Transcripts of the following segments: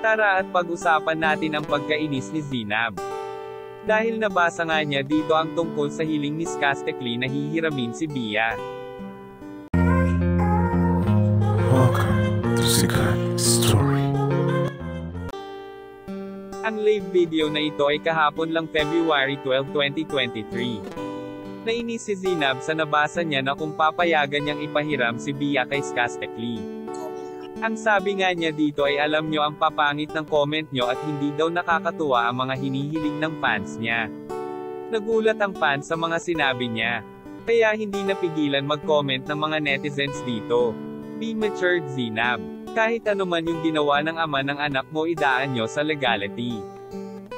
Tara at pag-usapan natin ang pagkainis ni Zinab. Dahil nabasa nga niya dito ang tungkol sa hiling ni Skastekli na hihiramin si Bia. Welcome to Sikat Story. Ang live video na ito ay kahapon lang February 12, 2023. Nainis si Zinab sa nabasa niya na kung papayagan niyang ipahiram si Bia kay Skastekli. Ang sabi nga niya dito ay alam nyo ang papangit ng comment nyo at hindi daw nakakatuwa ang mga hinihiling ng fans niya. Nagulat ang fans sa mga sinabi niya. Kaya hindi napigilan mag-comment ng mga netizens dito. Be matured, Zinab. Kahit ano man yung ginawa ng ama ng anak mo, idaan nyo sa legality.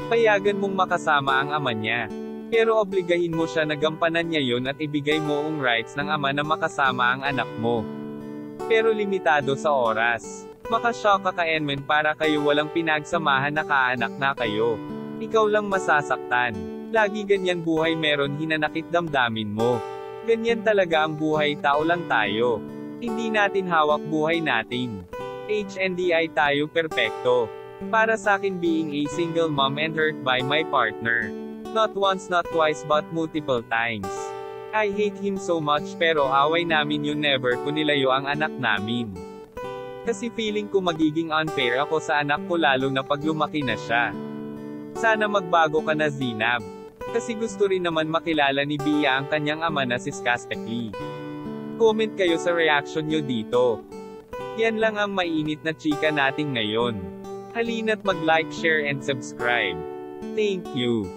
Payagan mong makasama ang ama niya. Pero obligahin mo siya na gampanan niya yun at ibigay mo ang rights ng ama na makasama ang anak mo. Pero limitado sa oras. Makashock ka ka-enmen para kayo walang pinagsamahan na kaanak na kayo. Ikaw lang masasaktan. Lagi ganyan buhay, meron hinanakit damdamin mo. Ganyan talaga ang buhay, tao lang tayo. Hindi natin hawak buhay natin. HNDI tayo perpekto. Para sa akin, being a single mom and hurt by my partner. Not once, not twice, but multiple times. I hate him so much, pero away namin yun, never ko nilayo ang anak namin. Kasi feeling ko magiging unfair ako sa anak ko, lalo na pag lumaki na siya. Sana magbago ka na, Zinab. Kasi gusto rin naman makilala ni Bia ang kanyang ama na si Skastekli. Comment kayo sa reaction nyo dito. Yan lang ang mainit na chika natin ngayon. Halina't mag-like, share and subscribe. Thank you.